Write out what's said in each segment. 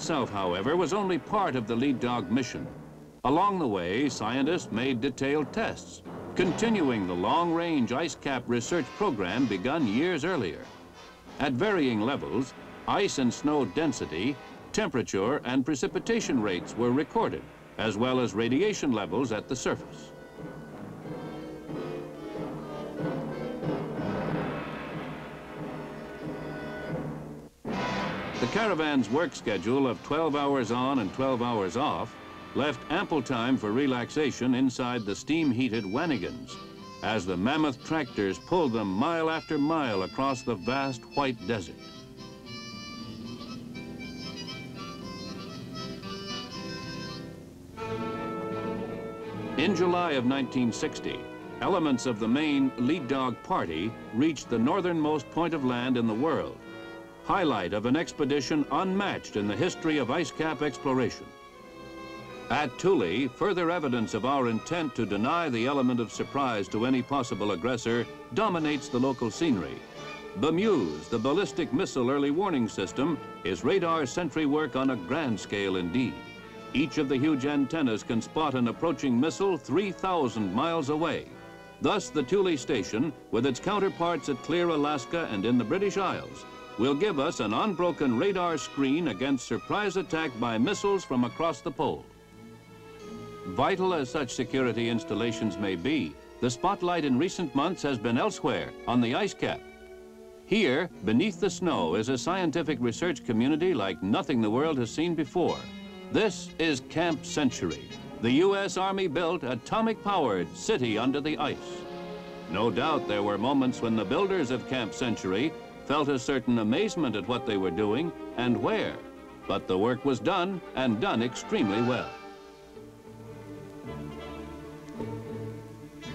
itself, however, was only part of the lead dog mission. Along the way, scientists made detailed tests, continuing the long-range ice cap research program begun years earlier. At varying levels, ice and snow density, temperature, and precipitation rates were recorded, as well as radiation levels at the surface. The caravan's work schedule of 12 hours on and 12 hours off left ample time for relaxation inside the steam-heated wanigans as the mammoth tractors pulled them mile after mile across the vast white desert. In July of 1960, elements of the main lead dog party reached the northernmost point of land in the world, highlight of an expedition unmatched in the history of ice cap exploration. At Thule, further evidence of our intent to deny the element of surprise to any possible aggressor dominates the local scenery. BMEWS, the ballistic missile early warning system, is radar sentry work on a grand scale indeed. Each of the huge antennas can spot an approaching missile 3,000 miles away. Thus, the Thule station, with its counterparts at Clear, Alaska and in the British Isles, will give us an unbroken radar screen against surprise attack by missiles from across the pole. Vital as such security installations may be, the spotlight in recent months has been elsewhere, on the ice cap. Here, beneath the snow, is a scientific research community like nothing the world has seen before. This is Camp Century, the U.S. Army-built, atomic-powered city under the ice. No doubt there were moments when the builders of Camp Century felt a certain amazement at what they were doing and where, but the work was done, and done extremely well.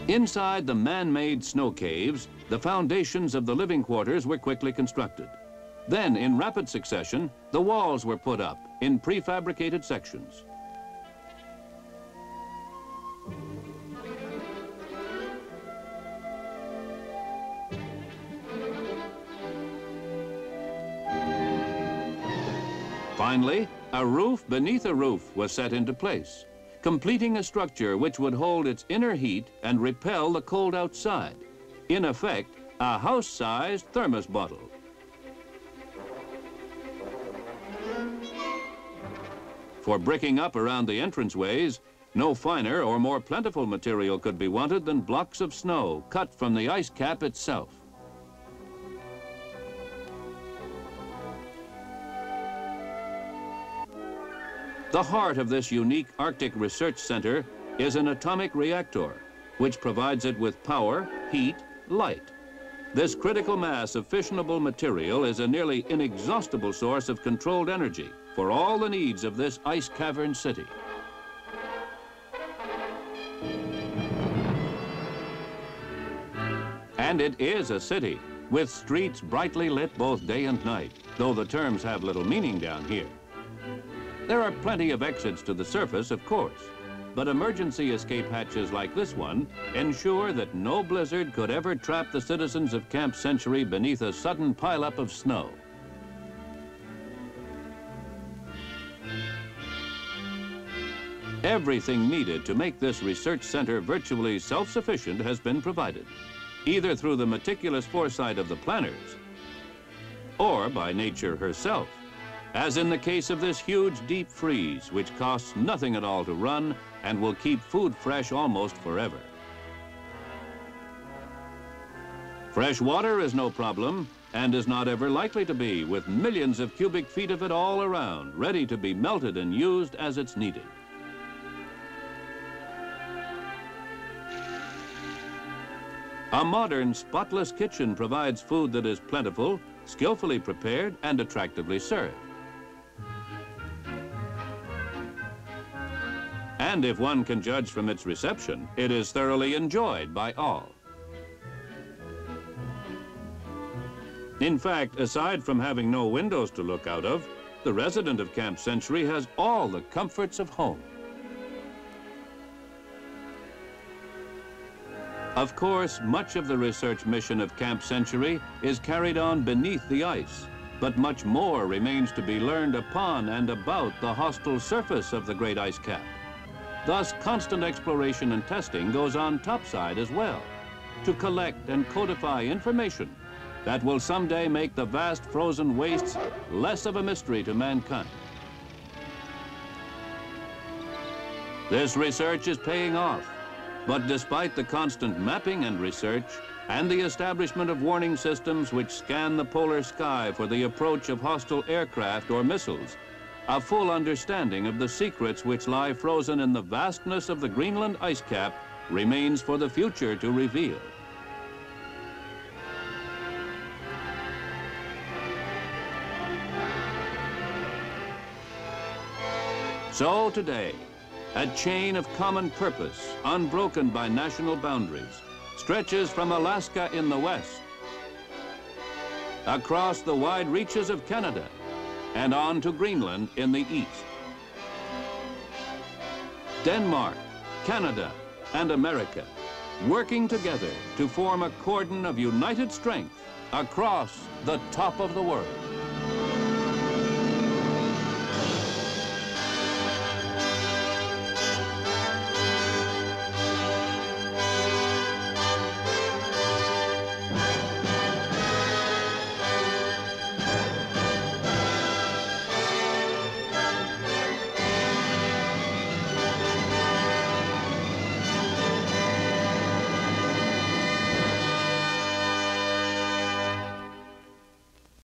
Inside the man-made snow caves, the foundations of the living quarters were quickly constructed. Then, in rapid succession, the walls were put up in prefabricated sections. Finally, a roof beneath a roof was set into place, completing a structure which would hold its inner heat and repel the cold outside. In effect, a house-sized thermos bottle. For bricking up around the entranceways, no finer or more plentiful material could be wanted than blocks of snow cut from the ice cap itself. The heart of this unique Arctic research center is an atomic reactor, which provides it with power, heat, light. This critical mass of fissionable material is a nearly inexhaustible source of controlled energy for all the needs of this ice cavern city. And it is a city, with streets brightly lit both day and night, though the terms have little meaning down here. There are plenty of exits to the surface, of course, but emergency escape hatches like this one ensure that no blizzard could ever trap the citizens of Camp Century beneath a sudden pileup of snow. Everything needed to make this research center virtually self-sufficient has been provided, either through the meticulous foresight of the planners or by nature herself, as in the case of this huge deep freeze, which costs nothing at all to run and will keep food fresh almost forever. Fresh water is no problem and is not ever likely to be, with millions of cubic feet of it all around, ready to be melted and used as it's needed. A modern, spotless kitchen provides food that is plentiful, skillfully prepared, and attractively served. And if one can judge from its reception, it is thoroughly enjoyed by all. In fact, aside from having no windows to look out of, the resident of Camp Century has all the comforts of home. Of course, much of the research mission of Camp Century is carried on beneath the ice, but much more remains to be learned upon and about the hostile surface of the great ice cap. Thus, constant exploration and testing goes on topside as well, to collect and codify information that will someday make the vast frozen wastes less of a mystery to mankind. This research is paying off, but despite the constant mapping and research and the establishment of warning systems which scan the polar sky for the approach of hostile aircraft or missiles, a full understanding of the secrets which lie frozen in the vastness of the Greenland ice cap remains for the future to reveal. So today, a chain of common purpose, unbroken by national boundaries, stretches from Alaska in the west, across the wide reaches of Canada, and on to Greenland in the east. Denmark, Canada, and America working together to form a cordon of united strength across the top of the world.